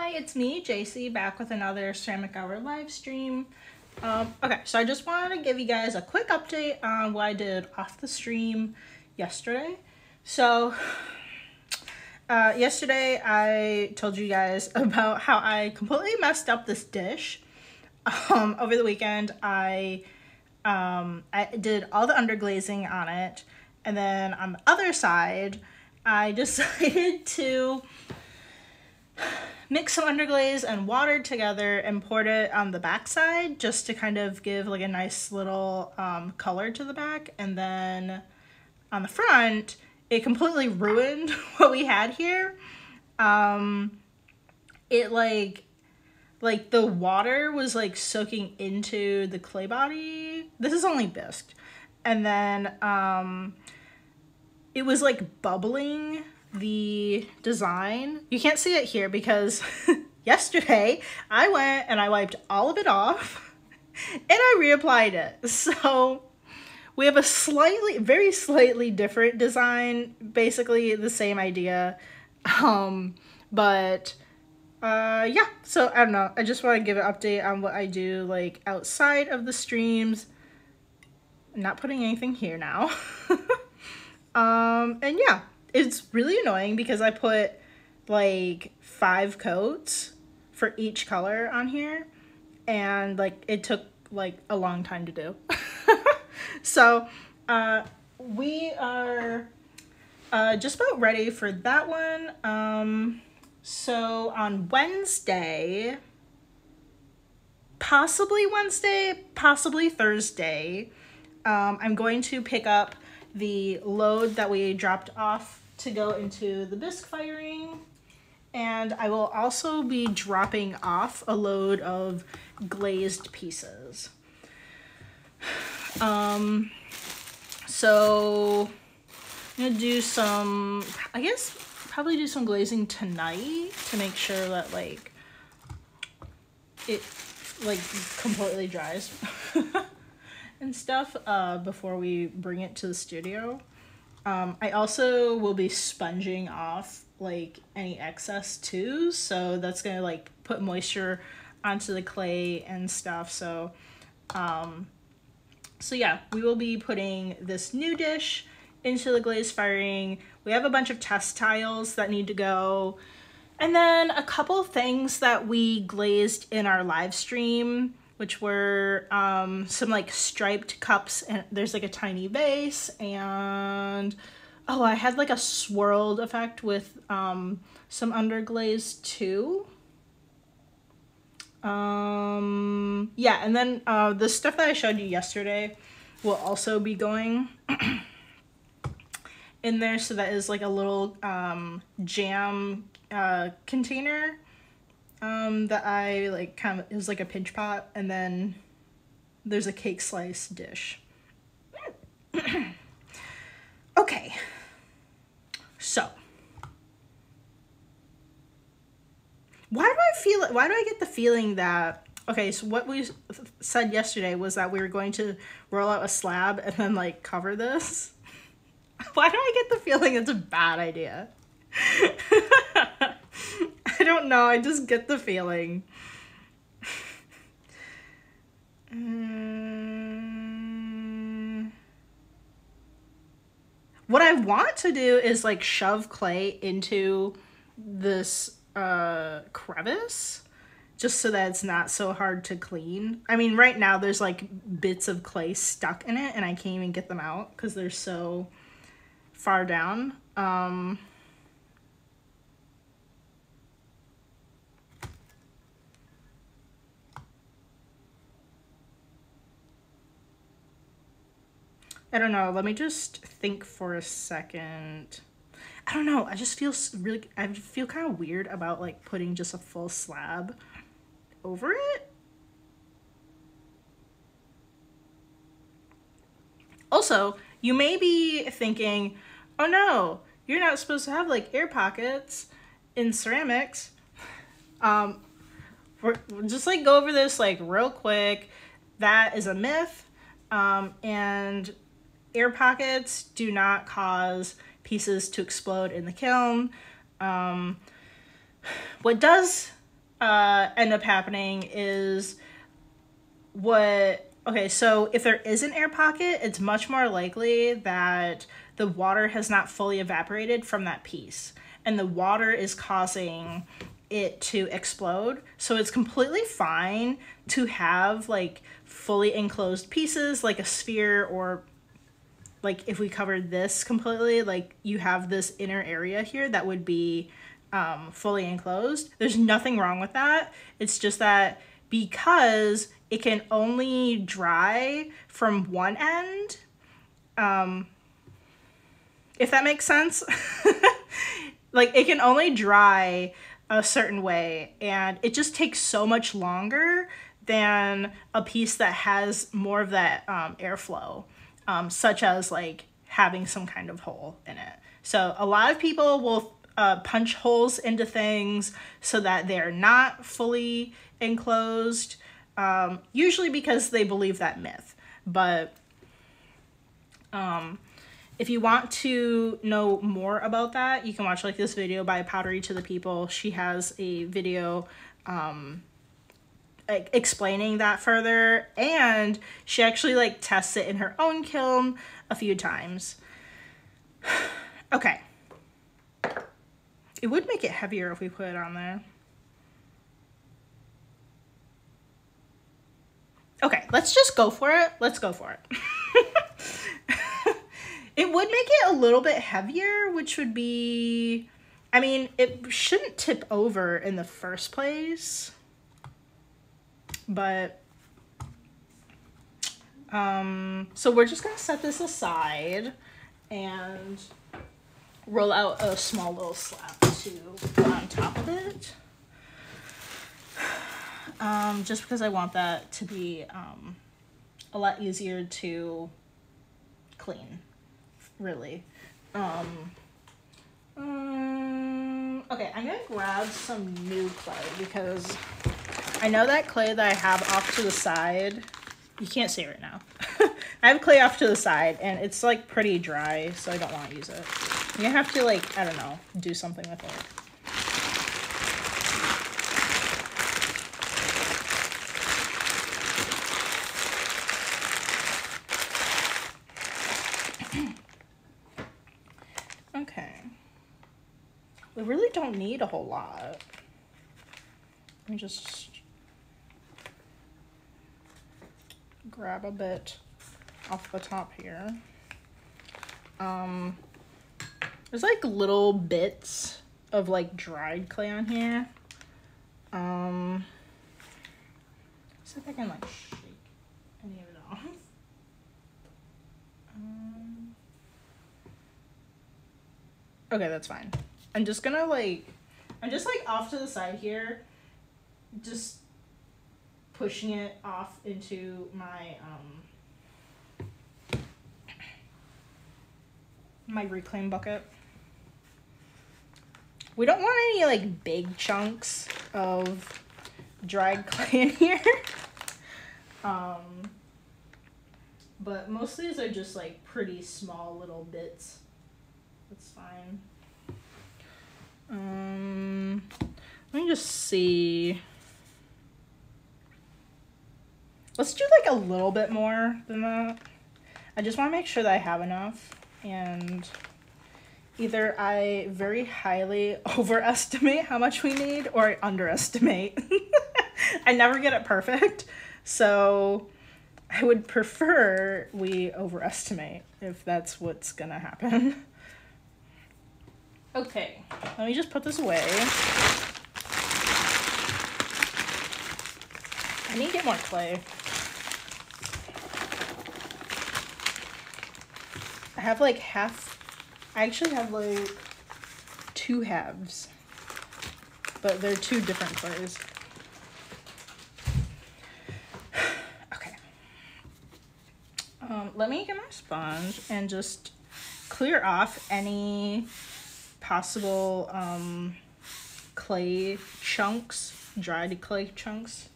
Hi, it's me, JC, back with another Ceramic Hour live stream. Okay, so I just wanted to give you guys a quick update on what I did off the stream yesterday. So, yesterday I told you guys about how I completely messed up this dish. Over the weekend, I did all the underglazing on it, and then on the other side, I decided to mix some underglaze and water together and poured it on the back side just to kind of give like a nice little color to the back. And then on the front, it completely ruined what we had here. It like the water was like soaking into the clay body. This is only bisque. And then it was like bubbling the design. You can't see it here because yesterday I went and I wiped all of it off and I reapplied it. So we have a very slightly different design, basically the same idea. But yeah, so I don't know. I just want to give an update on what I do like outside of the streams. I'm not putting anything here now. And yeah. It's really annoying because I put like 5 coats for each color on here and like it took like a long time to do. So we are just about ready for that one. So on Wednesday, possibly Thursday, I'm going to pick up the load that we dropped off to go into the bisque firing, and I will also be dropping off a load of glazed pieces. So I'm gonna do some, I guess probably do some glazing tonight to make sure that like it like completely dries and stuff before we bring it to the studio. I also will be sponging off like any excess too, so that's gonna like put moisture onto the clay and stuff. So so yeah, we will be putting this new dish into the glaze firing. We have a bunch of test tiles that need to go, and then a couple things that we glazed in our live stream, which were some like striped cups, and there's like a tiny vase, and oh, I had like a swirled effect with some underglaze too. Yeah, and then the stuff that I showed you yesterday will also be going in there. So that is like a little jam container that I like kind of, it was like a pinch pot, and then there's a cake slice dish. Okay, so why do I get the feeling that, okay, so what we said yesterday was that we were going to roll out a slab and then like cover this. Why do I get the feeling it's a bad idea? I don't know, I just get the feeling. What I want to do is like shove clay into this crevice just so that it's not so hard to clean. I mean, right now there's like bits of clay stuck in it and I can't even get them out because they're so far down. I don't know, let me just think for a second. I don't know, I just feel I feel kind of weird about like putting just a full slab over it. Also, you may be thinking, oh no, you're not supposed to have like air pockets in ceramics. We'll just like go over this like real quick. That is a myth, and air pockets do not cause pieces to explode in the kiln. What does end up happening is okay, so if there is an air pocket, it's much more likely that the water has not fully evaporated from that piece, and the water is causing it to explode. So it's completely fine to have like fully enclosed pieces, like a sphere, or like if we covered this completely, like you have this inner area here that would be fully enclosed. There's nothing wrong with that. It's just that because it can only dry from one end, if that makes sense. Like it can only dry a certain way, and it just takes so much longer than a piece that has more of that airflow, such as like having some kind of hole in it. So a lot of people will punch holes into things so that they're not fully enclosed, usually because they believe that myth. But if you want to know more about that, you can watch like this video by Pottery to the People. She has a video explaining that further, and she actually like tests it in her own kiln a few times. Okay. It would make it heavier if we put it on there. Okay, let's just go for it. Let's go for it. It would make it a little bit heavier, which would be, I mean, it shouldn't tip over in the first place, but, so we're just gonna set this aside and roll out a small little slab to put on top of it. Just because I want that to be, a lot easier to clean. Really. Okay, I'm gonna grab some new clay because I know that clay that I have off to the side, you can't see it right now. I have clay off to the side and it's like pretty dry, so I don't want to use it. I'm gonna have to like, I don't know, do something with it. Okay. We really don't need a whole lot. Let me just grab a bit off the top here. There's like little bits of like dried clay on here. See if I can like shake any of it off. Okay, that's fine. I'm just gonna like, I'm just like off to the side here, just pushing it off into my, my reclaim bucket. We don't want any like big chunks of dried clay in here. But most of these are just like pretty small little bits. That's fine. Let me just see. Let's do like a little bit more than that. I just want to make sure that I have enough, and either I very highly overestimate how much we need or I underestimate. I never get it perfect, so I would prefer we overestimate if that's what's gonna happen. Okay, let me just put this away. I need to get more clay. I have like half, I actually have like 2 halves, but they're 2 different clays. Okay. Let me get my sponge and just clear off any possible clay chunks, dried clay chunks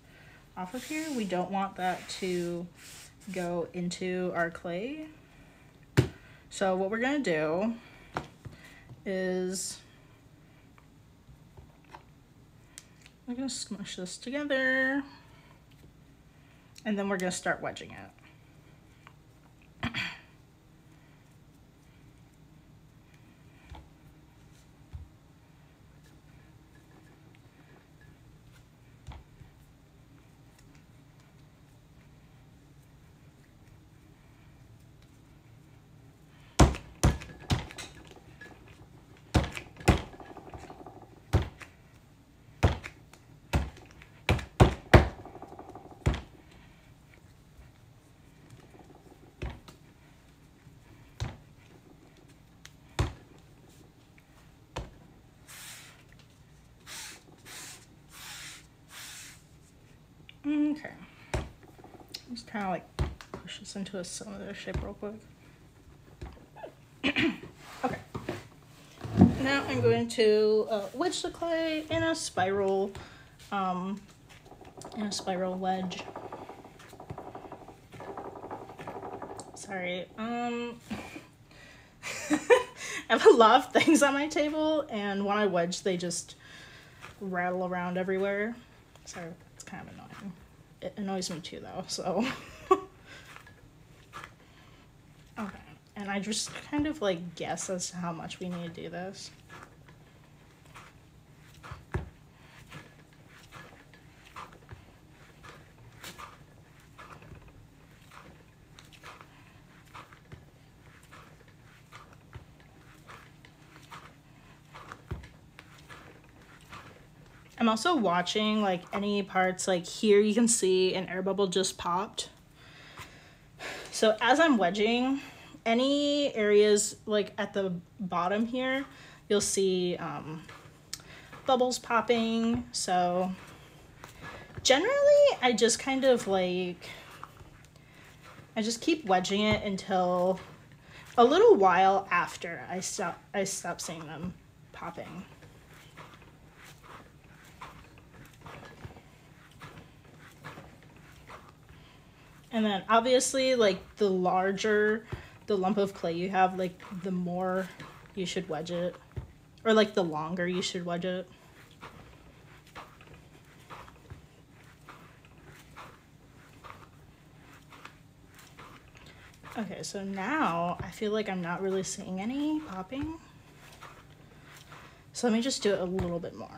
off of here. We don't want that to go into our clay. So what we're gonna do is We're gonna smush this together, and then we're gonna start wedging it. Okay, just kind of like push this into a cylinder shape real quick. Okay, now I'm going to wedge the clay in a spiral wedge. Sorry, I have a lot of things on my table, and when I wedge, they just rattle around everywhere. Sorry, it's kind of annoying. It annoys me too, though, so. Okay, and I just kind of like guess as to how much we need to do this. I'm also watching like any parts, like here you can see an air bubble just popped. So as I'm wedging, any areas like at the bottom here, you'll see bubbles popping. So generally I just kind of like, I just keep wedging it until a little while after I stop seeing them popping. And then obviously, like the larger the lump of clay you have, like the more you should wedge it, or like the longer you should wedge it. Okay, so now I feel like I'm not really seeing any popping. So let me just do it a little bit more.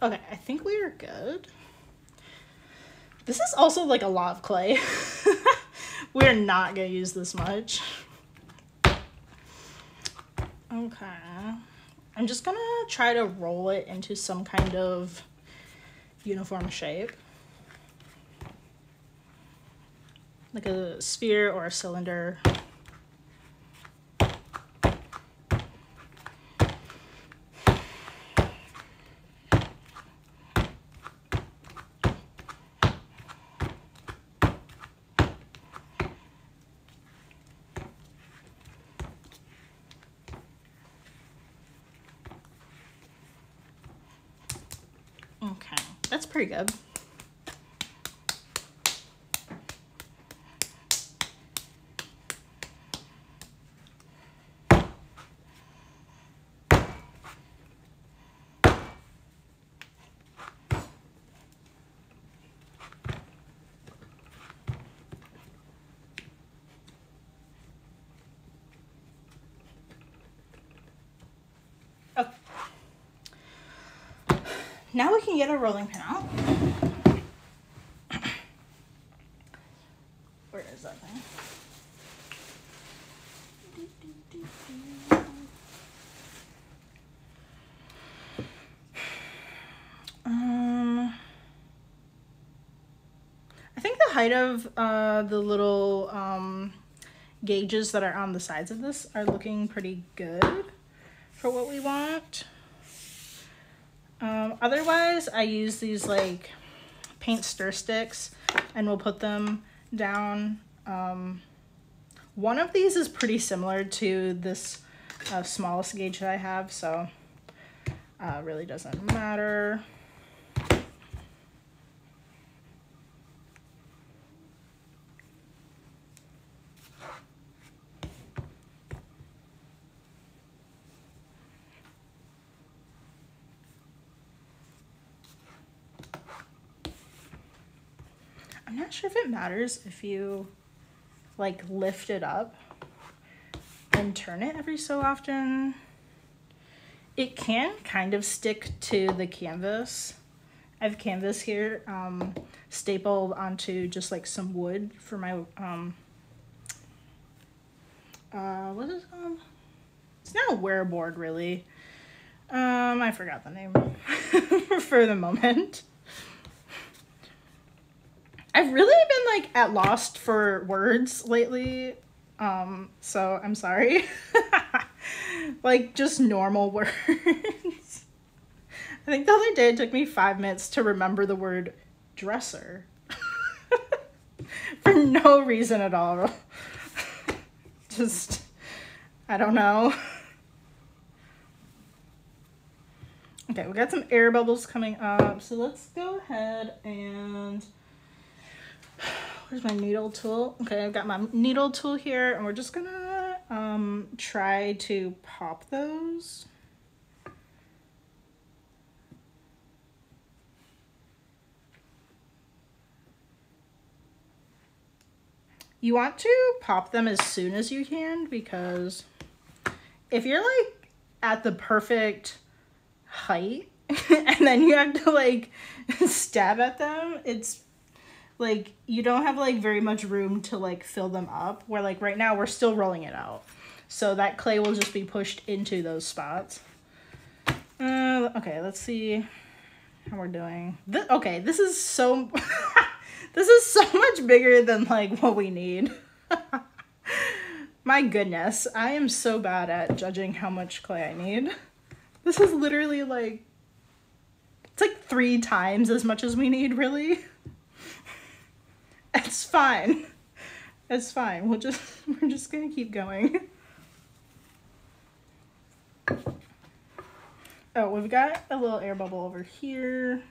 Okay, I think we are good. This is also like a lot of clay. We're not gonna use this much. Okay. I'm just gonna try to roll it into some kind of uniform shape. Like a sphere or a cylinder. Okay, that's pretty good. Okay. Now we can get a rolling pin out. Where is that thing? I think the height of the little gauges that are on the sides of this are looking pretty good for what we want. Otherwise, I use these like paint stir sticks, and we'll put them down. One of these is pretty similar to this smallest gauge that I have, so really doesn't matter. I'm not sure if it matters if you like lift it up and turn it every so often. It can kind of stick to the canvas. I have canvas here stapled onto just like some wood for my, what is it called? It's not a wear board really. I forgot the name for the moment. I've really been like at lost for words lately. So I'm sorry. Like just normal words. I think the other day it took me 5 minutes to remember the word dresser. For no reason at all. Just, I don't know. Okay, we got some air bubbles coming up. So let's go ahead and, where's my needle tool? Okay, I've got my needle tool here and we're just gonna try to pop those. You want to pop them as soon as you can, because if you're like at the perfect height and then you have to like stab at them, it's like you don't have like very much room to like fill them up, where like right now we're still rolling it out, so that clay will just be pushed into those spots. Okay, let's see how we're doing. Okay, this is so this is so much bigger than like what we need. My goodness, I am so bad at judging how much clay I need. This is literally like, it's like 3 times as much as we need, really. It's fine. It's fine. We're just gonna keep going. Oh, we've got a little air bubble over here.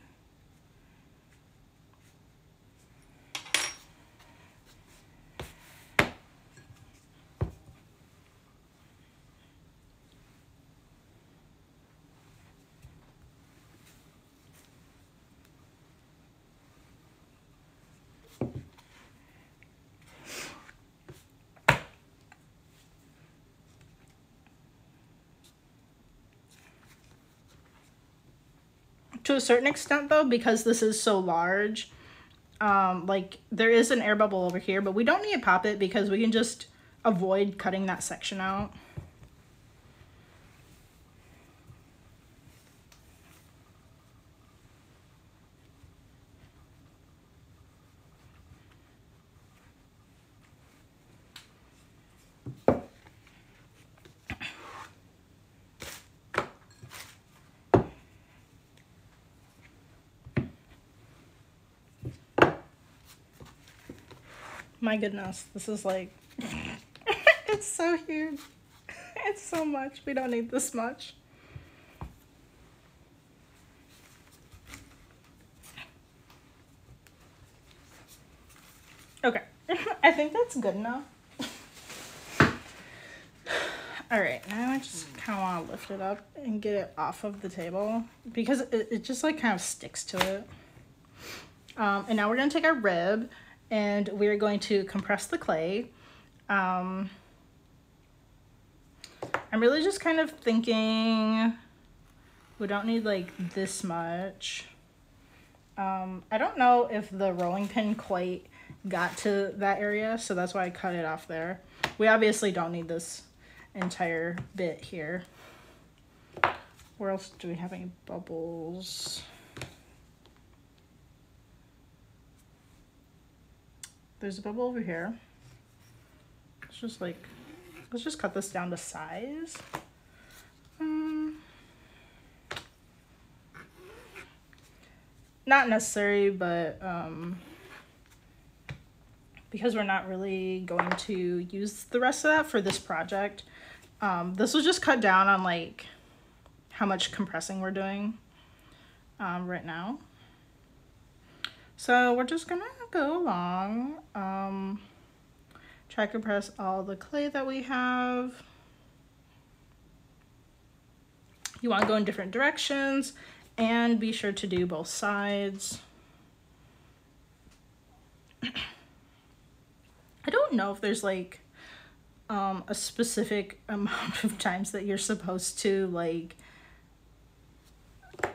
To a certain extent though, because this is so large, like there is an air bubble over here, but we don't need to pop it because we can just avoid cutting that section out. My goodness, this is like, it's so huge. It's so much. We don't need this much. Okay, I think that's good enough. All right, now I just kind of want to lift it up and get it off of the table because it just like kind of sticks to it. And now we're gonna take our rib and we're going to compress the clay. I'm really just kind of thinking we don't need like this much. I don't know if the rolling pin quite got to that area, so that's why I cut it off there. We obviously don't need this entire bit here. Where else do we have any bubbles? There's a bubble over here. Let's just cut this down to size. Not necessary, but because we're not really going to use the rest of that for this project, this will just cut down on like how much compressing we're doing right now. So we're just gonna go along, try to compress all the clay that we have. You want to go in different directions and be sure to do both sides. I don't know if there's like a specific amount of times that you're supposed to like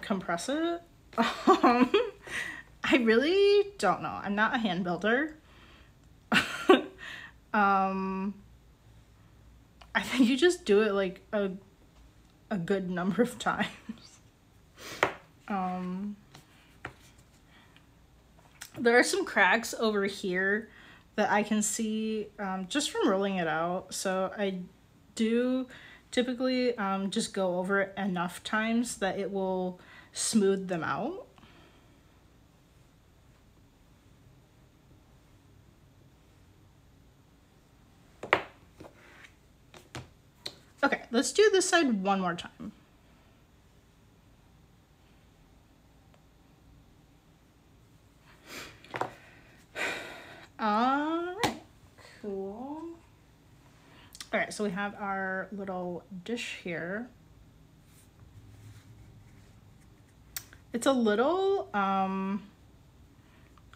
compress it. I really don't know. I'm not a hand builder. I think you just do it like a good number of times. There are some cracks over here that I can see just from rolling it out. So I do typically just go over it enough times that it will smooth them out. Okay, let's do this side one more time. All right, cool. All right, so we have our little dish here. It's a little on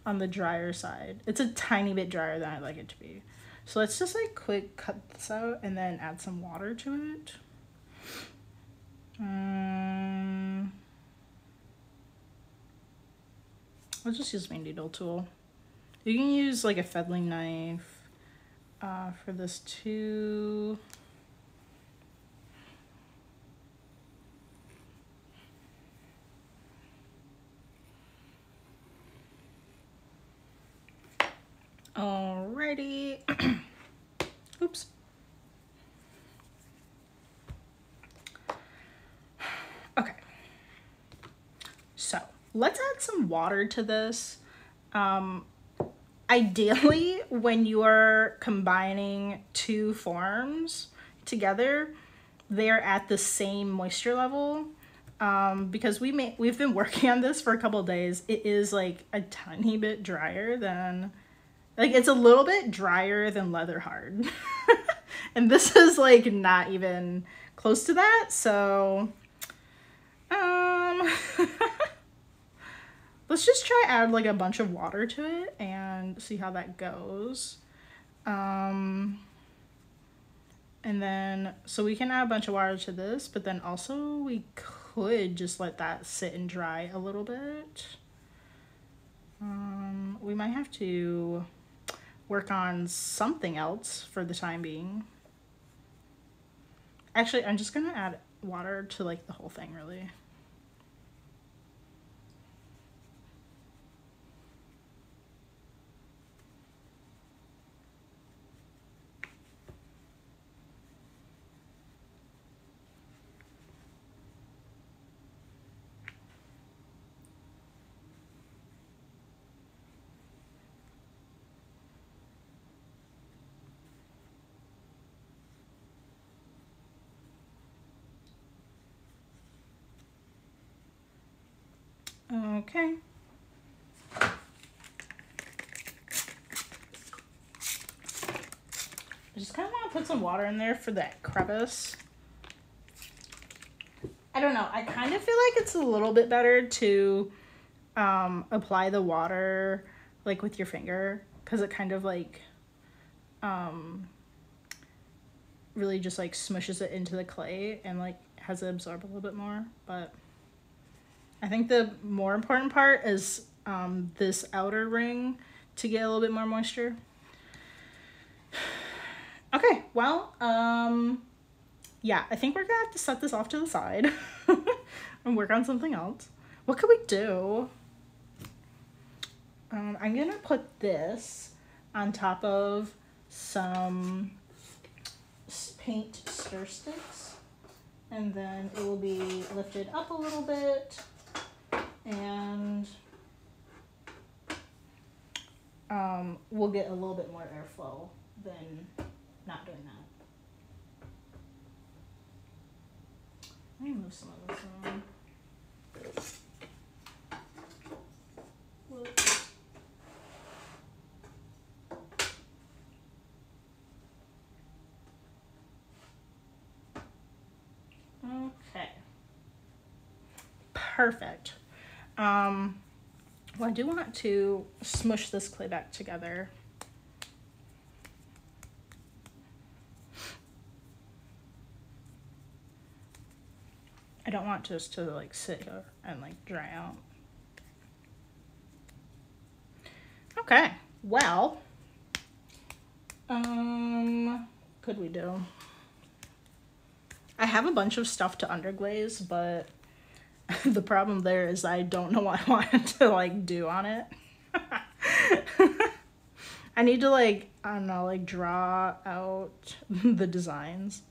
the drier side. It's a tiny bit drier than I'd like it to be. So let's just like quick cut this out and then add some water to it. I'll just use my needle tool. You can use like a fettling knife for this too. Alrighty. Oops. Okay. So let's add some water to this. Ideally, when you are combining two forms together, they're at the same moisture level. Because we've been working on this for a couple of days. It is like a tiny bit drier than, like it's a little bit drier than leather hard. And this is like not even close to that. So, let's just try add like a bunch of water to it and see how that goes. And then, so we can add a bunch of water to this, but then also we could just let that sit and dry a little bit. We might have to work on something else for the time being. Actually, I'm just gonna add water to like the whole thing really. Okay. I just kind of want to put some water in there for that crevice. I don't know. I kind of feel like it's a little bit better to apply the water like with your finger, because it kind of like really just like smushes it into the clay and like has it absorb a little bit more. But I think the more important part is this outer ring to get a little bit more moisture. Okay, well, yeah, I think we're gonna have to set this off to the side and work on something else. What could we do? I'm gonna put this on top of some paint stir sticks, and then it will be lifted up a little bit, and we'll get a little bit more airflow than not doing that. Let me move some of this around. Whoops. Okay. Perfect. Well, I do want to smush this clay back together. I don't want just to like sit here and like dry out. Okay, well, could we do? I have a bunch of stuff to underglaze, but the problem there is I don't know what I want to like do on it. I need to like, I don't know, like draw out the designs.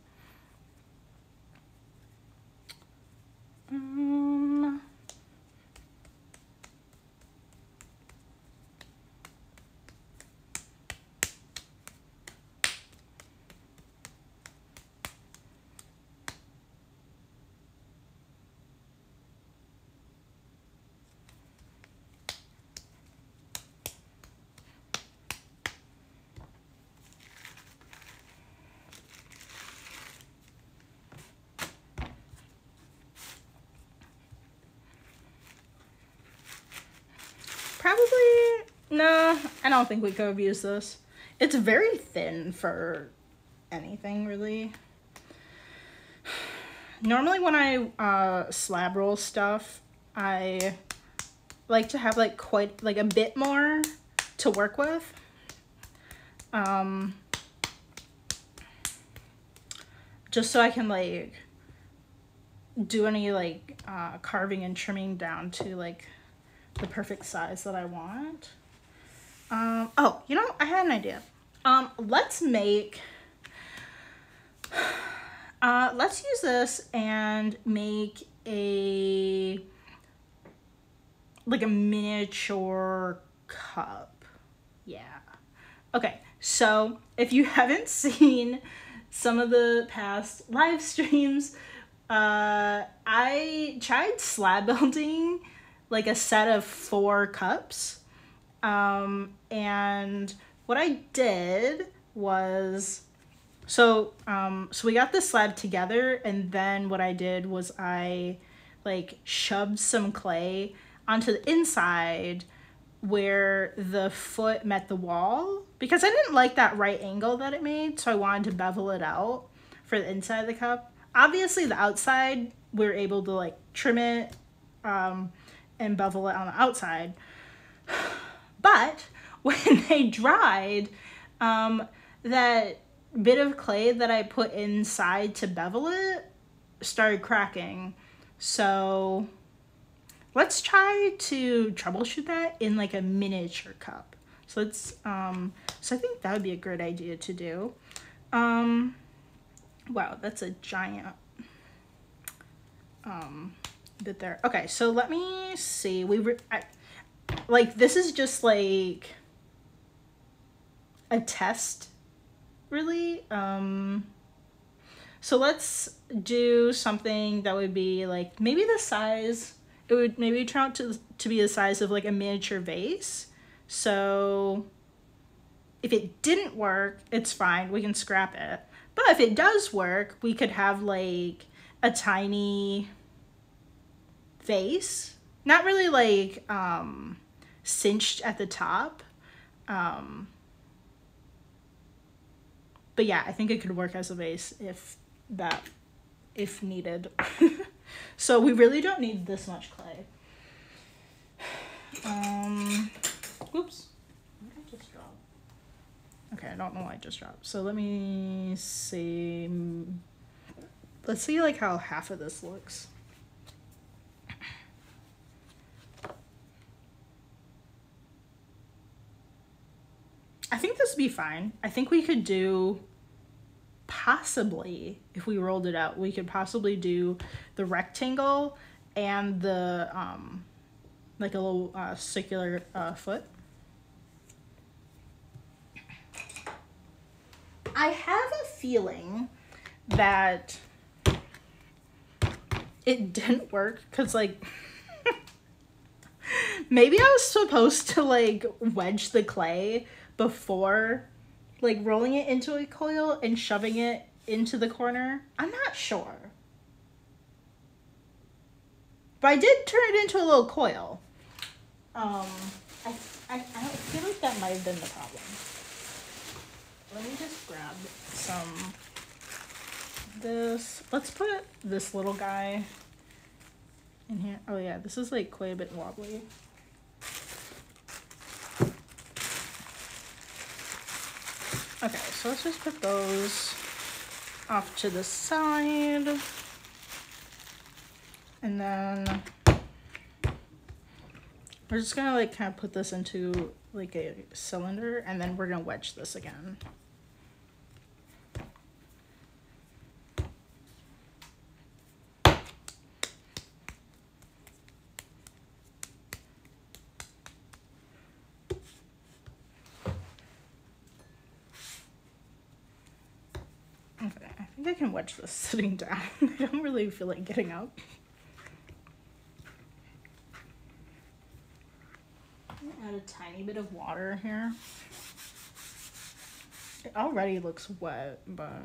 Probably, no, I don't think we could have used this. It's very thin for anything, really. Normally when I slab roll stuff, I like to have like quite, like a bit more to work with. Just so I can like do any like carving and trimming down to like the perfect size that I want. Oh, you know, I had an idea. Let's use this and make a miniature cup. Yeah. Okay, so if you haven't seen some of the past live streams, I tried slab building like a set of 4 cups. And what I did was, so we got the slab together, and then what I did was I like shoved some clay onto the inside where the foot met the wall, because I didn't like that right angle that it made, so I wanted to bevel it out for the inside of the cup. Obviously the outside, we were able to like trim it and bevel it on the outside. But when they dried, that bit of clay that I put inside to bevel it started cracking. So let's try to troubleshoot that in like a miniature cup. So let's, so I think that would be a great idea to do. Wow, that's a giant bit there. Okay, so let me see. Like, this is just like a test, really. So let's do something that would be like maybe the size, it would maybe turn out to be the size of like a miniature vase. So if it didn't work, it's fine, we can scrap it. But if it does work, we could have like a tiny vase, not really like cinched at the top. But yeah, I think it could work as a vase if needed. So we really don't need this much clay. Oops. What did I just drop? Okay, I don't know why I just dropped. So let me see. Let's see like how half of this looks. I think this would be fine. I think we could do, possibly, if we rolled it out, we could possibly do the rectangle and the, like a little circular foot. I have a feeling that it didn't work because like maybe I was supposed to like wedge the clay before like rolling it into a coil and shoving it into the corner. I'm not sure. But I did turn it into a little coil. Um, I feel like that might have been the problem. Let me just grab some of this. Let's put this little guy in here. Oh yeah, this is like quite a bit wobbly. Okay, so let's just put those off to the side. And then we're just gonna like kind of put this into like a cylinder, and then we're gonna wedge this again. Okay, I think I can wedge this sitting down. I don't really feel like getting up. Add a tiny bit of water here. It already looks wet, but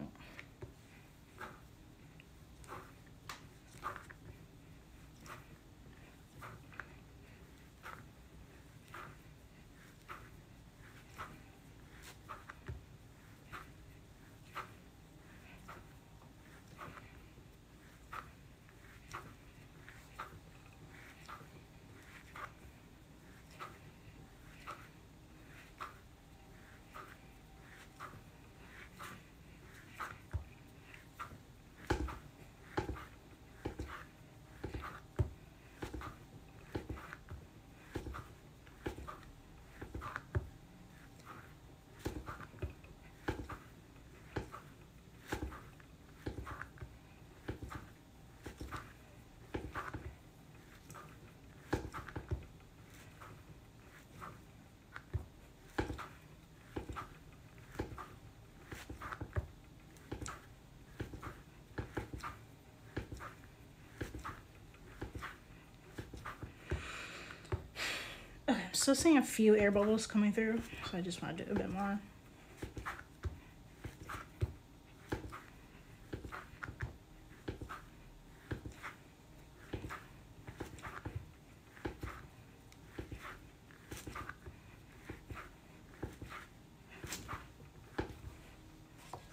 okay, I'm still seeing a few air bubbles coming through, so I just want to do a bit more.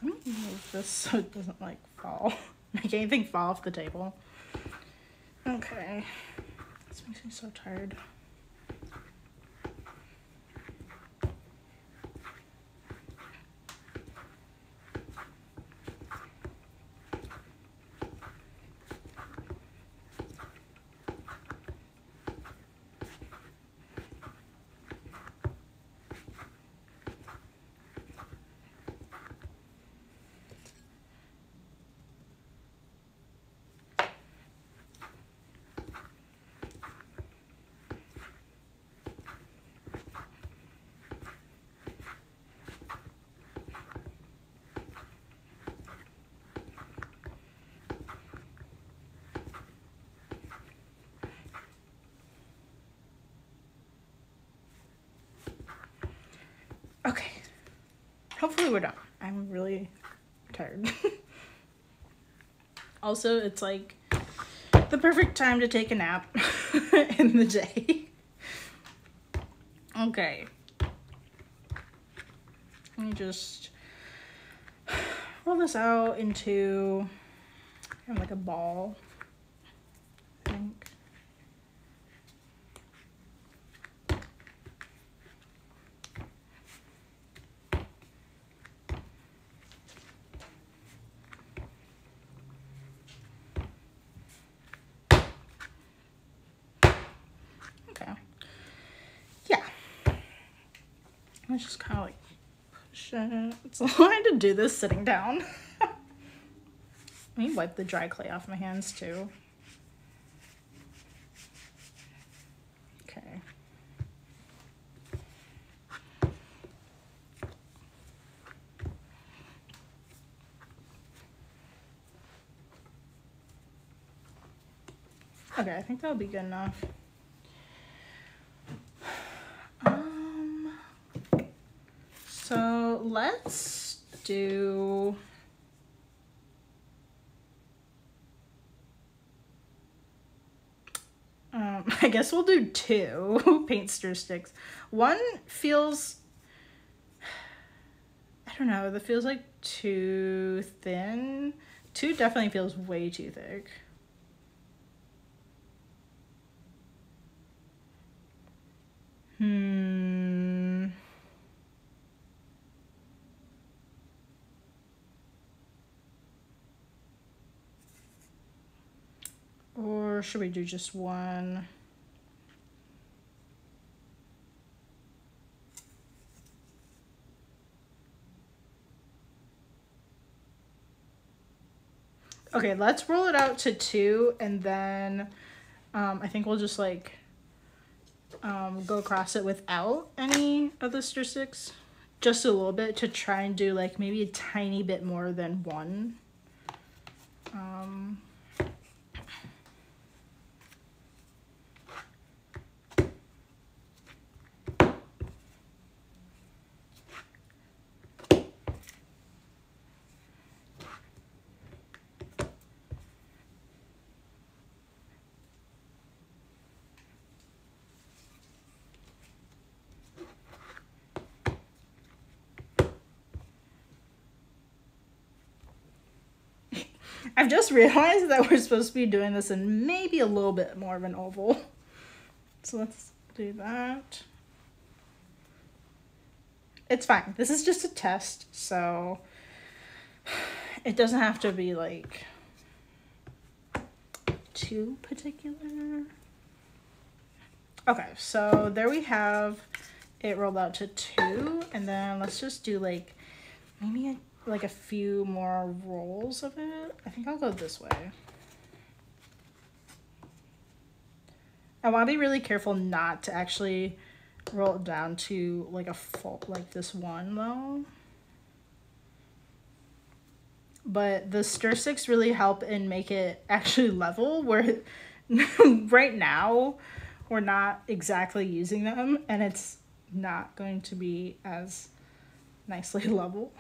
Let me move this so it doesn't like fall. Make anything fall off the table. Okay. This makes me so tired. Okay. Hopefully we're done. I'm really tired. Also, it's like the perfect time to take a nap in the day. Okay. Let me just roll this out into kind of like a ball, I think. Okay. Yeah. Let's just kind of like push it. It's hard to do this sitting down. Let me wipe the dry clay off my hands too. Okay. Okay, I think that'll be good enough. So let's do I guess we'll do 2 paint stir sticks. One feels, I don't know, that feels like too thin. 2 definitely feels way too thick. Or should we do just 1? Okay, let's roll it out to 2, and then I think we'll just like go across it without any of the stir sticks, just a little bit, to try and do like maybe a tiny bit more than 1. I've just realized that we're supposed to be doing this in maybe a little bit more of an oval. So let's do that. It's fine. This is just a test, so it doesn't have to be like too particular. Okay, so there we have it rolled out to 2, and then let's just do like maybe like a few more rolls of it. I think I'll go this way. I want to be really careful not to actually roll it down to like a full, like this one though. But the stir sticks really help and make it actually level, where right now we're not exactly using them and it's not going to be as nicely level.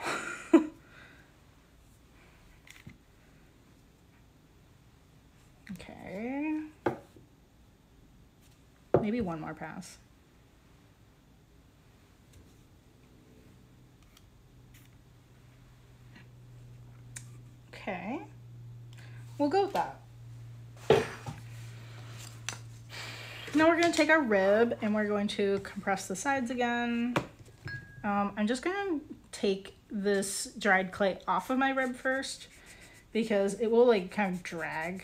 Okay. Maybe one more pass. Okay. We'll go with that. Now we're going to take our rib and we're going to compress the sides again. I'm just going to take this dried clay off of my rib first because it will like kind of drag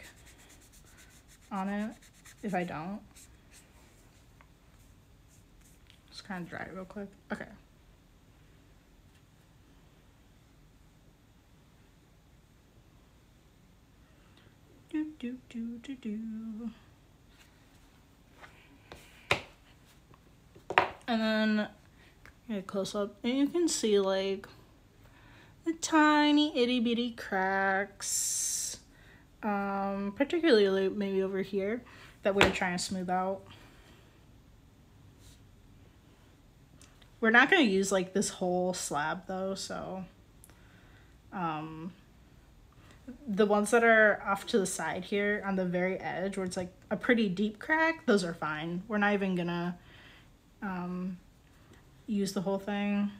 on it if I don't. Just kind of dry it real quick. Okay. Do, do, do, do, do. And then get close up and you can see like the tiny itty bitty cracks, particularly maybe over here, that we're trying to smooth out. We're not going to use like this whole slab though, so the ones that are off to the side here on the very edge where it's like a pretty deep crack, those are fine. We're not even gonna use the whole thing.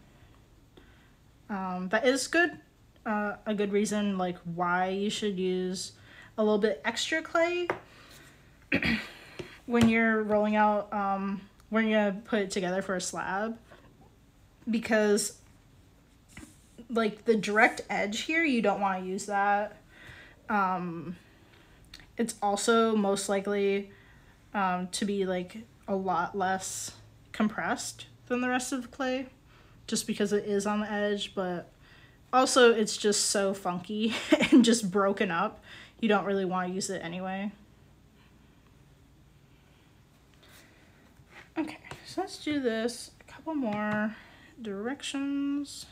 That is good, a good reason like why you should use a little bit extra clay when you're rolling out, when you're gonna put it together for a slab, because like the direct edge here, you don't want to use that. It's also most likely to be like a lot less compressed than the rest of the clay, just because it is on the edge, but also it's just so funky and just broken up. You don't really want to use it anyway. Okay, so let's do this a couple more directions.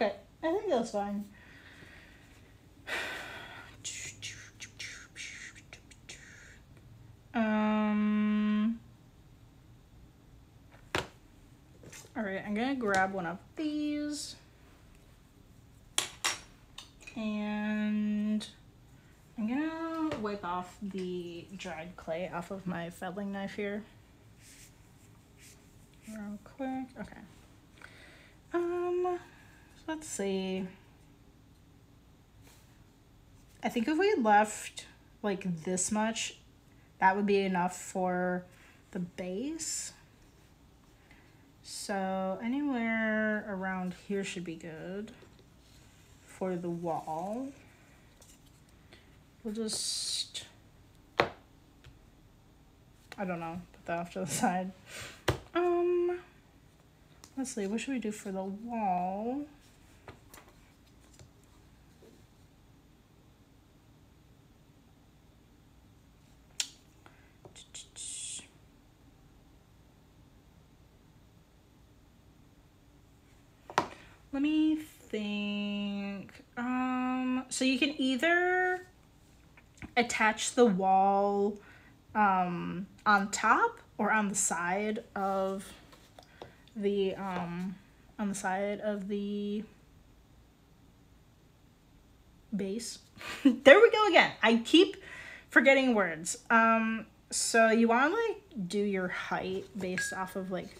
Okay, I think that's fine. All right, I'm gonna grab one of these and I'm gonna wipe off the dried clay off of my fettling knife here. Real quick, okay. So let's see. I think if we left like this much, that would be enough for the base. So anywhere around here should be good for the wall. We'll just, I don't know, put that off to the side. Let's see, what should we do for the wall? Let me think. So you can either attach the wall on top or on the side of the base. There we go again. I keep forgetting words. So you want to like do your height based off of like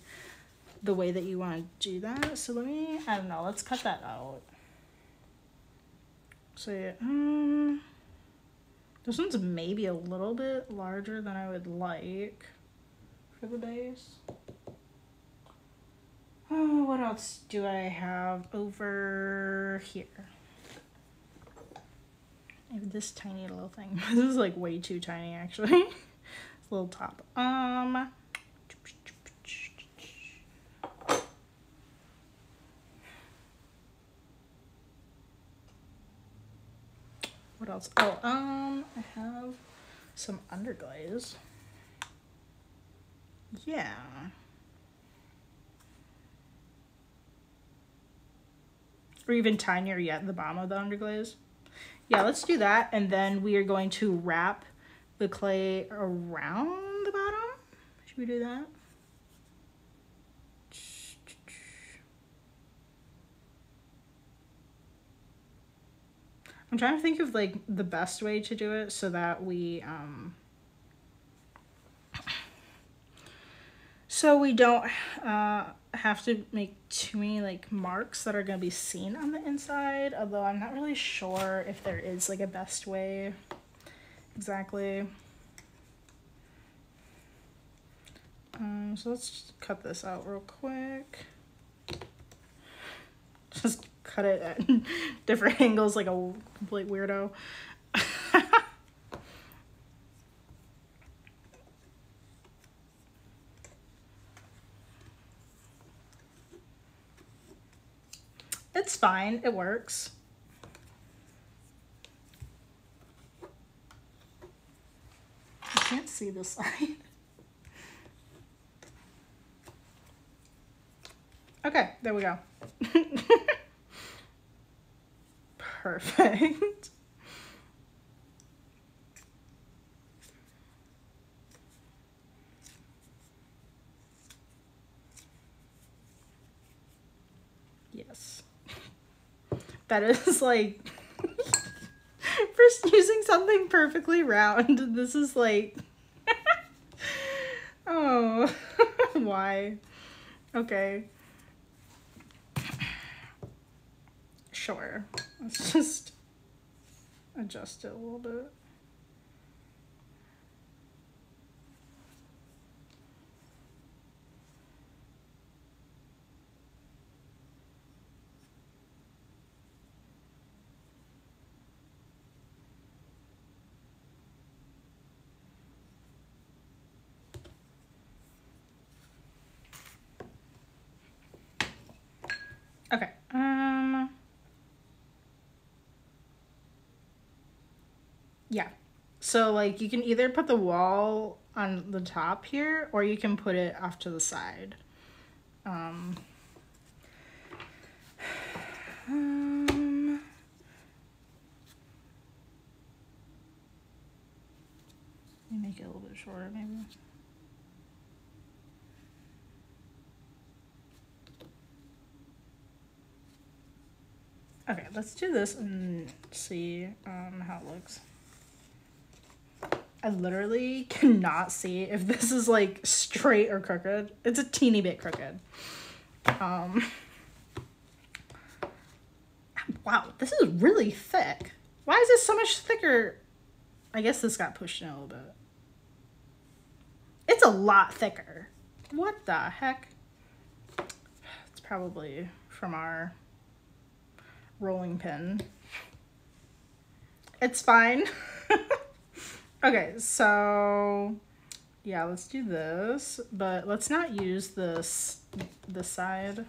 the way that you want to do that. So let me, I don't know, let's cut that out. So yeah, this one's maybe a little bit larger than I would like for the base. Oh, what else do I have over here? I have this tiny little thing. This is like way too tiny actually. It's a little top. What else? Oh, I have some underglaze. Yeah. Or even tinier yet, the bottom of the underglaze. Yeah, let's do that. And then we are going to wrap the clay around the bottom. Should we do that? I'm trying to think of like the best way to do it so that we don't have to make too many like marks that are going to be seen on the inside, although I'm not really sure if there is like a best way exactly. So let's just cut this out real quick. Just cut it at different angles like a complete weirdo. It's fine, it works. I can't see the side. Okay, there we go. Perfect. Yes. That is like, for using something perfectly round, this is like, oh, why? Okay. Sure. Let's just adjust it a little bit. Okay. Yeah. So like you can either put the wall on the top here or you can put it off to the side. it a little bit shorter maybe. Okay, let's do this and see how it looks. I literally cannot see if this is like straight or crooked. It's a teeny bit crooked. Wow, this is really thick. Why is this so much thicker? I guess this got pushed in a little bit. It's a lot thicker. What the heck? It's probably from our rolling pin. It's fine. Okay, so yeah, let's do this, but let's not use this side.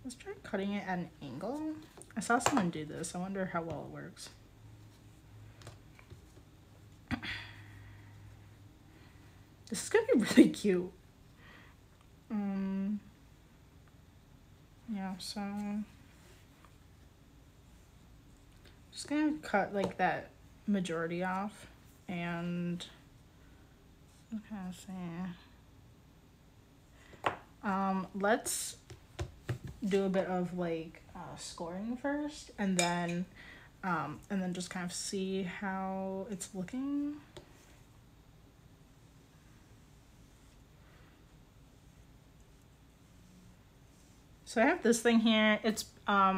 Let's try cutting it at an angle. I saw someone do this. I wonder how well it works. This is gonna be really cute. Yeah, so just gonna cut like that majority off and okay, see. Let's do a bit of like scoring first, and then just kind of see how it's looking. So I have this thing here. It's I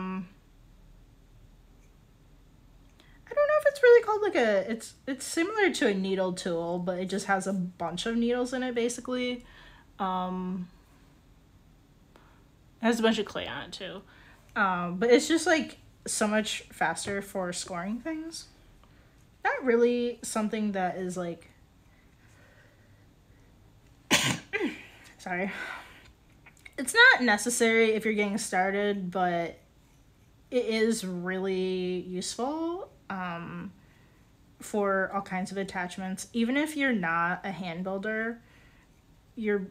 don't know if it's really called like a, it's similar to a needle tool, but it just has a bunch of needles in it basically. It has a bunch of clay on it too. But it's just like so much faster for scoring things. Not really something that is like, sorry. It's not necessary if you're getting started, but it is really useful for all kinds of attachments. Even if you're not a hand builder, you're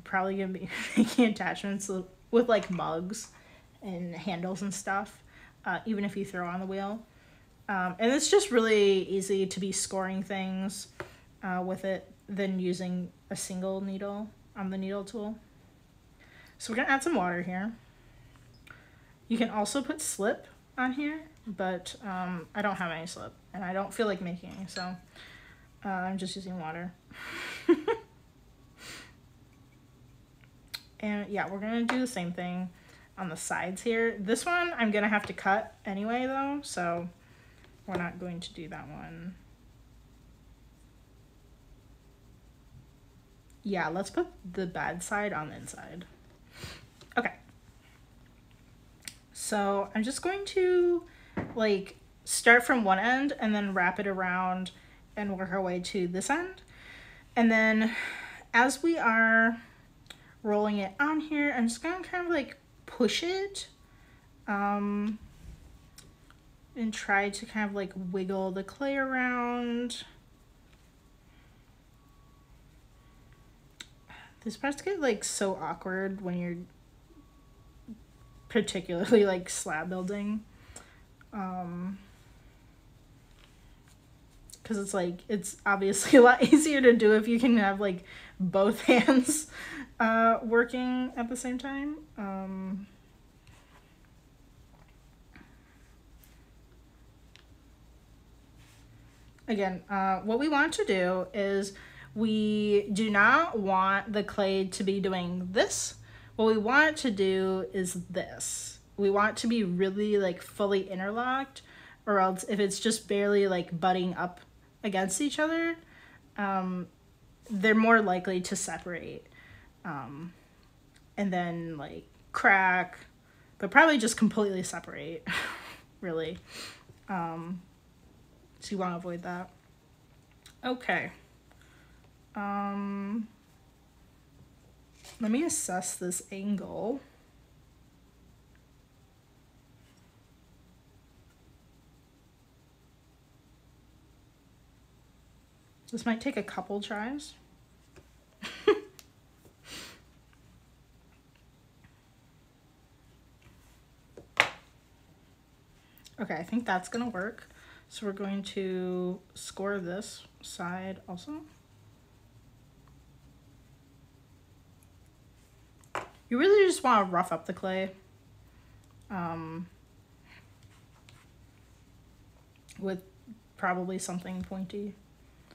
probably gonna be making attachments with like mugs and handles and stuff, even if you throw on the wheel. And it's just really easy to be scoring things with it than using a single needle on the needle tool. So we're gonna add some water here. You can also put slip on here, but I don't have any slip and I don't feel like making any, so I'm just using water. And yeah, we're gonna do the same thing on the sides here. This one I'm gonna have to cut anyway though, so we're not going to do that one. Yeah, let's put the bad side on the inside. Okay. So I'm just going to like start from one end and then wrap it around and work our way to this end. And then as we are rolling it on here, I'm just gonna kind of like push it and try to kind of like wiggle the clay around. These parts get like so awkward when you're particularly like slab building, because it's like, it's obviously a lot easier to do if you can have like both hands working at the same time. Again, what we want to do is we do not want the clay to be doing this. What we want it to do is this. We want it to be really like fully interlocked, or else if it's just barely like butting up against each other, they're more likely to separate and then like crack, but probably just completely separate, really. So you want to avoid that. Okay. Let me assess this angle. This might take a couple tries. Okay, I think that's gonna work. So we're going to score this side also. You really just want to rough up the clay. With probably something pointy.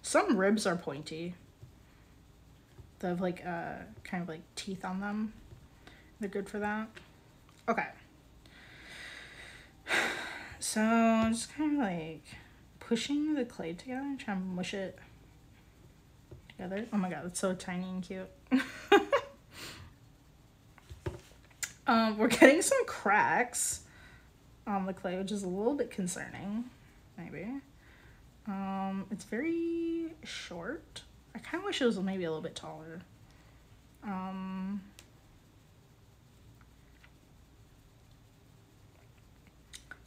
Some ribs are pointy. They have like kind of like teeth on them. They're good for that. Okay. So I'm just kind of like pushing the clay together, trying to mush it together. Oh my god, it's so tiny and cute. We're getting some cracks on the clay, which is a little bit concerning, maybe. It's very short. I kind of wish it was maybe a little bit taller.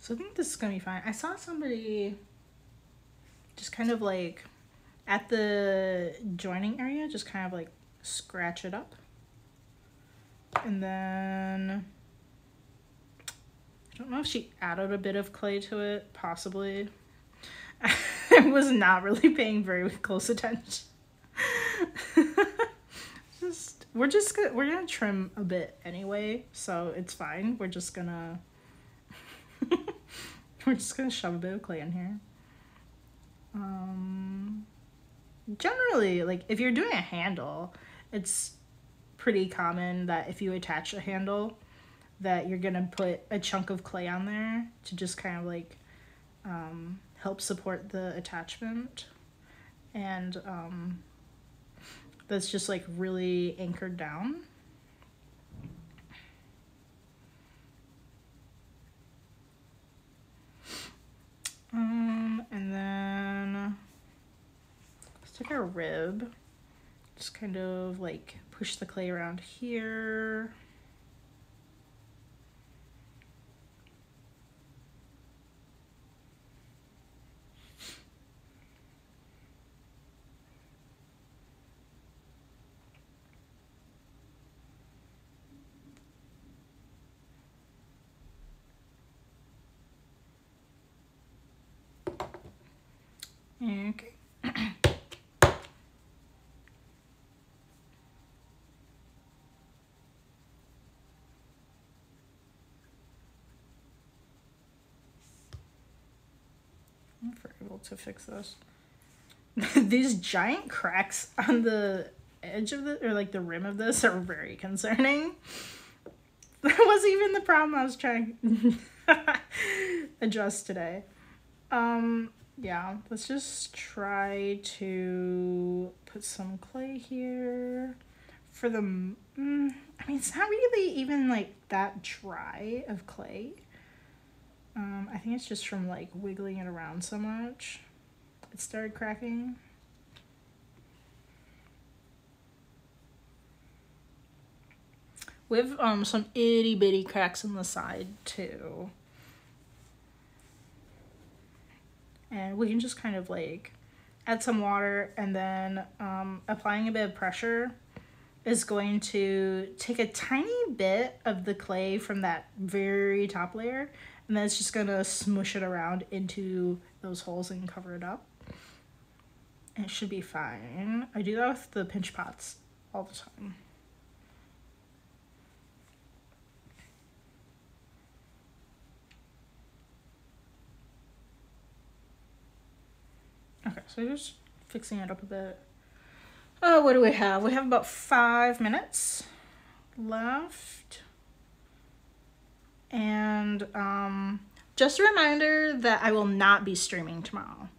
So I think this is gonna be fine. I saw somebody just kind of like at the joining area, just kind of like scratch it up. And then I don't know if she added a bit of clay to it, possibly. I was not really paying very close attention. We're gonna trim a bit anyway, so it's fine. We're just gonna shove a bit of clay in here. Generally, like if you're doing a handle, it's pretty common that if you attach a handle that you're gonna put a chunk of clay on there to just kind of like help support the attachment, and that's just like really anchored down. And then let's take our rib, just kind of like push the clay around here. Okay. I'm able to fix this. These giant cracks on the edge of the, or like the rim of this, are very concerning. That wasn't even the problem I was trying to address today. Yeah, let's just try to put some clay here for the, I mean, it's not really even like that dry of clay. I think it's just from like wiggling it around so much, it started cracking. We have some itty bitty cracks on the side too. And we can just kind of like add some water, and then applying a bit of pressure is going to take a tiny bit of the clay from that very top layer, and then it's just gonna smush it around into those holes and cover it up. And it should be fine. I do that with the pinch pots all the time. Okay, so just fixing it up a bit. Oh, what do we have? We have about 5 minutes left. And just a reminder that I will not be streaming tomorrow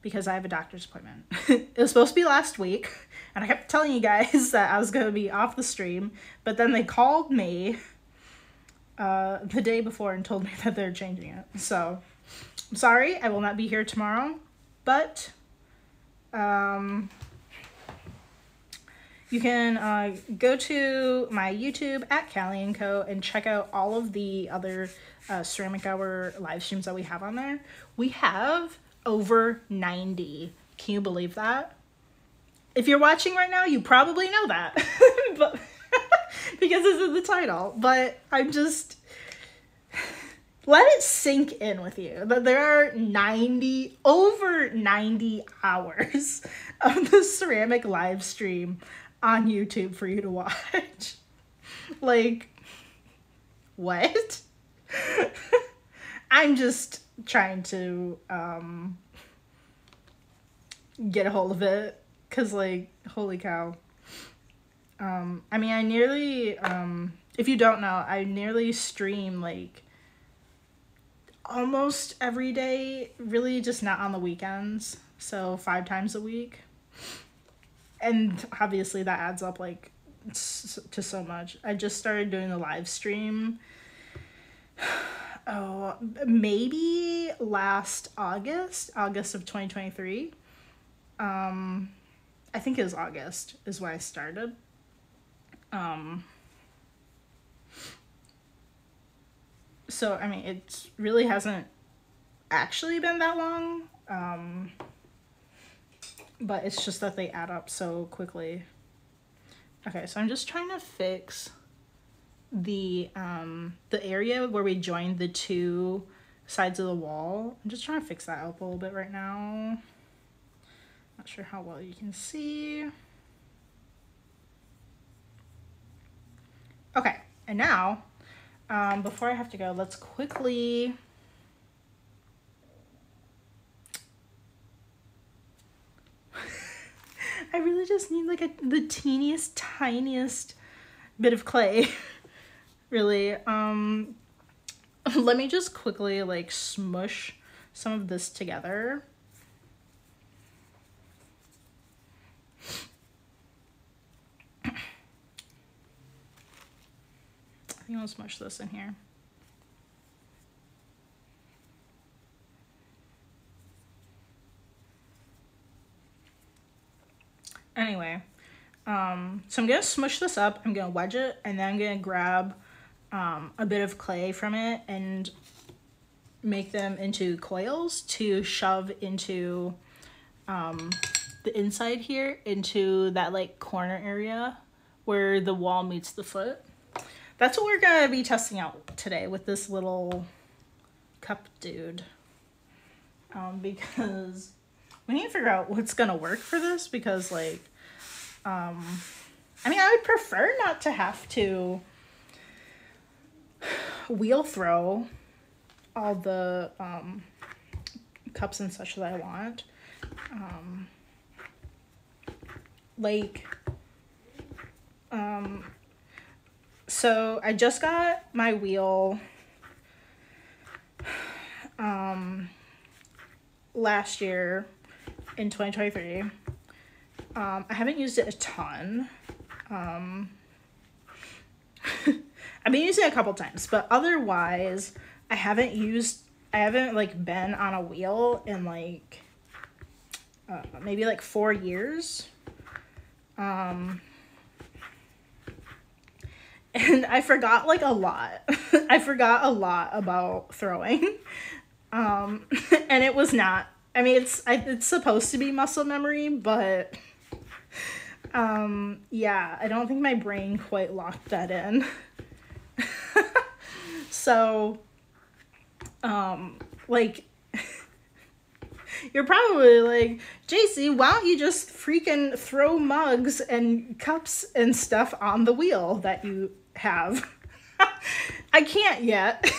because I have a doctor's appointment. It was supposed to be last week, and I kept telling you guys that I was going to be off the stream, but then they called me the day before and told me that they're changing it. So I'm sorry, I will not be here tomorrow, but you can go to my YouTube at Callie & Co. and check out all of the other Ceramic Hour live streams that we have on there. We have over 90. Can you believe that? If you're watching right now, you probably know that, but because this is the title. But I'm just, let it sink in with you that there are over 90 hours of the ceramic live stream on YouTube for you to watch. Like, what? I'm just trying to get a hold of it, because, like, holy cow. I mean, I nearly, if you don't know, I nearly stream, like, almost every day, really just not on the weekends, so 5 times a week. And obviously that adds up, like, to so much. I just started doing the live stream, maybe last August of 2023. I think it was August is when I started. So, I mean, it really hasn't actually been that long, but it's just that they add up so quickly. Okay, so I'm just trying to fix the area where we joined the 2 sides of the wall. I'm just trying to fix that up a little bit right now. Not sure how well you can see. Okay, and now, before I have to go, let's quickly I really just need like the teeniest, tiniest bit of clay. Really. Let me just quickly like smush some of this together. I think I'll smush this in here. Anyway, so I'm gonna smush this up, I'm gonna wedge it, and then I'm gonna grab a bit of clay from it and make them into coils to shove into the inside here, into that like corner area where the wall meets the foot. That's what we're gonna be testing out today with this little cup dude, because we need to figure out what's gonna work for this, because like I mean, I would prefer not to have to wheel throw all the cups and such that I want. So I just got my wheel last year in 2023. I haven't used it a ton. I've been using it a couple times, but otherwise I haven't like been on a wheel in like maybe like 4 years. And I forgot like a lot. I forgot a lot about throwing. And it was not, I mean, it's supposed to be muscle memory, but yeah, I don't think my brain quite locked that in. So, like, you're probably like, JC, why don't you just freaking throw mugs and cups and stuff on the wheel that you have? I can't yet.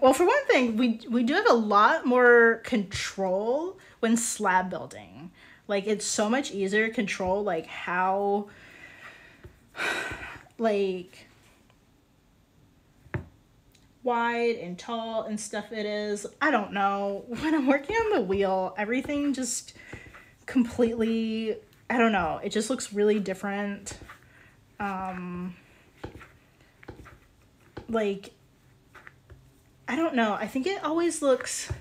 Well, for one thing, we do have a lot more control when slab building. Like, it's so much easier to control, like, how, like, wide and tall and stuff it is. I don't know. When I'm working on the wheel, everything just completely, I don't know. It just looks really different. Like, I don't know. I think it always looks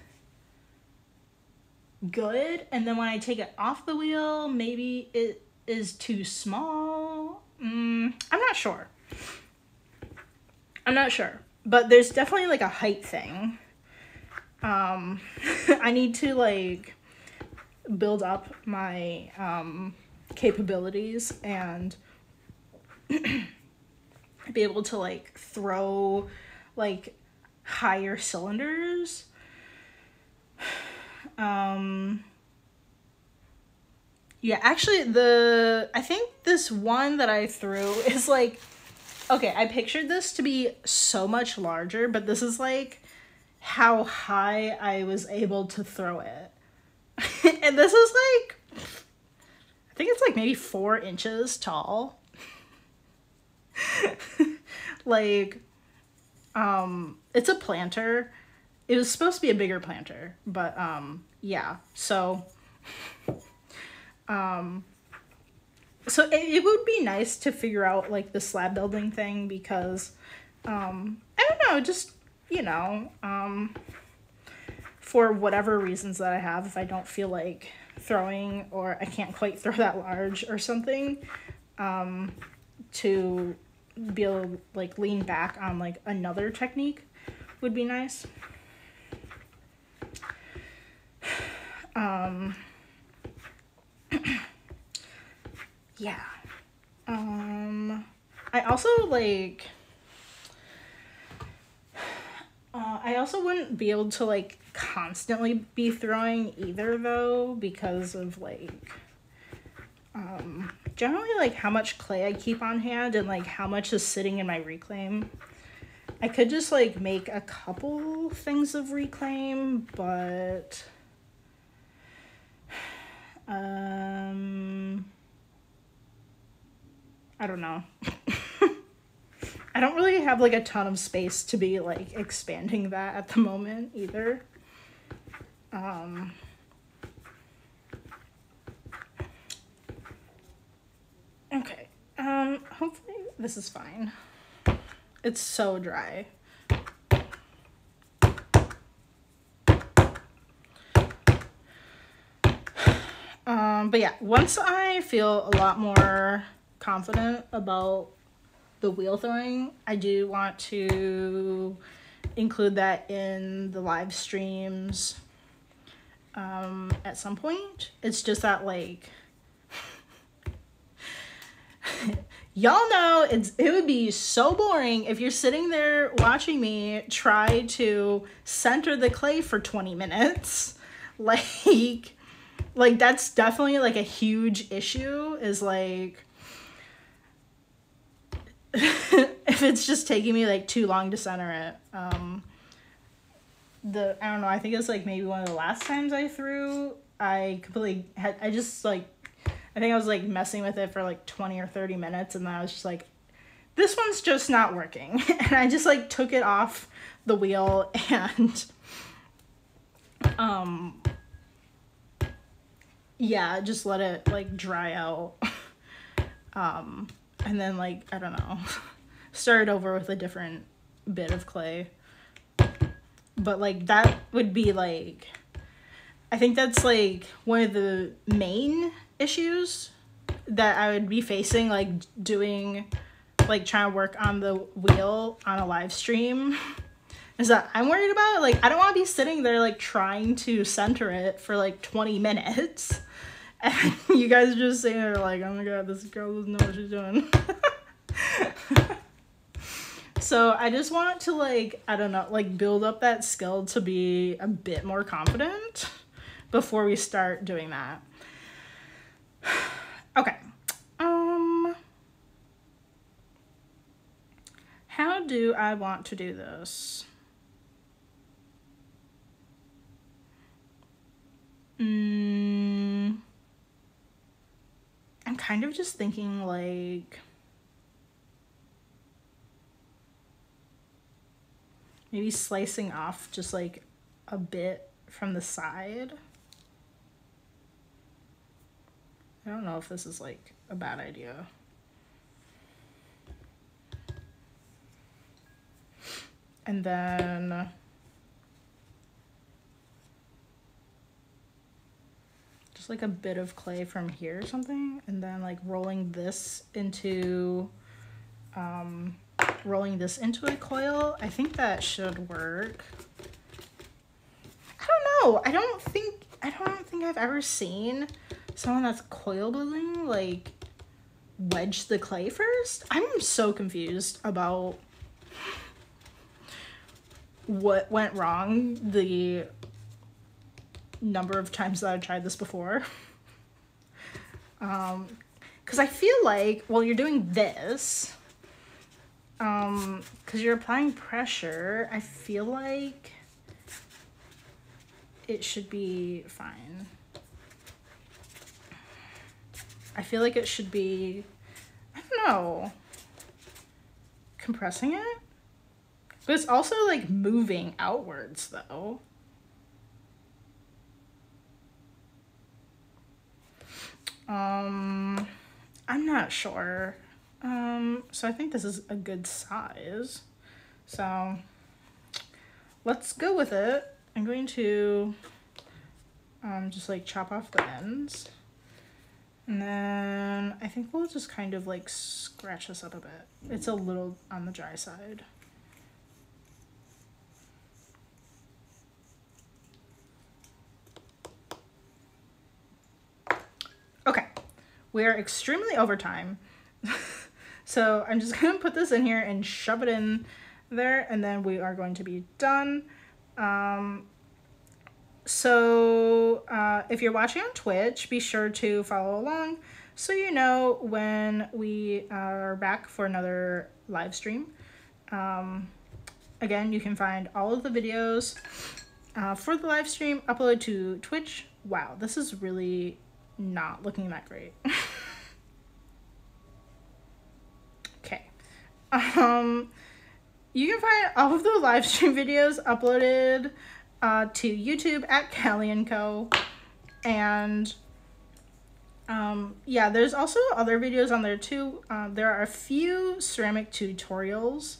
good, and then when I take it off the wheel, maybe it is too small. I'm not sure. But there's definitely like a height thing. I need to like build up my capabilities and be able to like throw like higher cylinders. Yeah, actually I think this one that I threw is like, okay, I pictured this to be so much larger, but this is like how high I was able to throw it. And this is like, I think it's like maybe 4 inches tall. Like, it's a planter. It was supposed to be a bigger planter, but yeah, so so it would be nice to figure out like the slab building thing, because I don't know, just, you know, for whatever reasons that I have, if I don't feel like throwing, or I can't quite throw that large or something, to be able to like lean back on like another technique would be nice. Yeah. I also like, I also wouldn't be able to like constantly be throwing either though, because of like, generally like how much clay I keep on hand and like how much is sitting in my reclaim. I could just like make a couple things of reclaim, but I don't know. I don't really have like a ton of space to be like expanding that at the moment either. Okay. Hopefully this is fine. It's so dry. But yeah, once I feel a lot more confident about the wheel throwing, I do want to include that in the live streams at some point. It's just that like y'all know it would be so boring if you're sitting there watching me try to center the clay for 20 minutes. Like that's definitely like a huge issue, is like if it's just taking me like too long to center it. I don't know, I think it's like maybe one of the last times I threw, I completely had, I think I was like messing with it for like 20 or 30 minutes, and then I was just like, this one's just not working. And I just like took it off the wheel and yeah, just let it like dry out. And then like, I don't know, start over with a different bit of clay. But like that would be like, I think that's like one of the main issues that I would be facing, like doing, like trying to work on the wheel on a live stream, is that I'm worried about, like, I don't want to be sitting there like trying to center it for like 20 minutes. And you guys are just sitting there like, oh my god, this girl doesn't know what she's doing. So I just want to like, I don't know, like build up that skill to be a bit more confident before we start doing that. Okay. How do I want to do this? I'm kind of just thinking like maybe slicing off just like a bit from the side. I don't know if this is like a bad idea. And then just like a bit of clay from here or something, and then like rolling this into a coil. I think that should work. I don't know. I don't think I've ever seen someone that's coil building, like, wedge the clay first? I'm so confused about what went wrong the number of times that I've tried this before. Because I feel like, well, you're doing this, because you're applying pressure, I feel like it should be fine. I feel like it should be, I don't know, compressing it? But it's also like moving outwards though. I'm not sure. So I think this is a good size. So let's go with it. I'm going to just like chop off the ends. And then I think we'll just kind of like scratch this up a bit. It's a little on the dry side. Okay, we're extremely over time. So I'm just gonna put this in here and shove it in there, and then we are going to be done. If you're watching on Twitch, be sure to follow along so you know when we are back for another live stream. Again, you can find all of the videos for the live stream uploaded to Twitch. Wow, this is really not looking that great. Okay. You can find all of the live stream videos uploaded to YouTube at Callie & Co. And yeah, there's also other videos on there too. There are a few ceramic tutorials.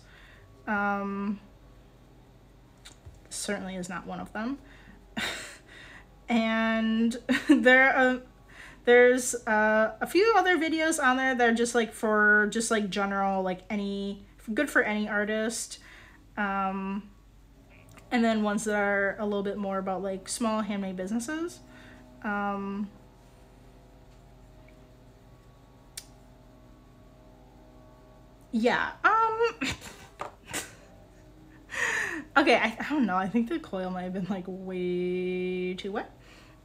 Certainly is not one of them. And there's a few other videos on there that are just like for just like general, like good for any artist. And then ones that are a little bit more about like small handmade businesses. Yeah. Okay, I don't know. I think the coil might have been like way too wet.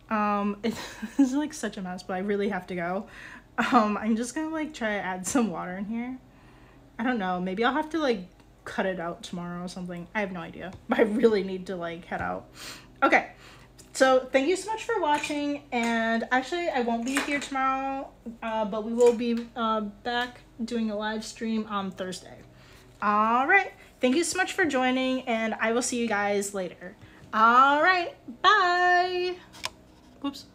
It's like such a mess, but I really have to go. I'm just gonna like try to add some water in here. I don't know, maybe I'll have to like cut it out tomorrow or something. I have no idea, but I really need to like head out. Okay, so thank you so much for watching, and actually I won't be here tomorrow, but we will be back doing a live stream on Thursday. All right, thank you so much for joining, and I will see you guys later. All right, bye. Whoops.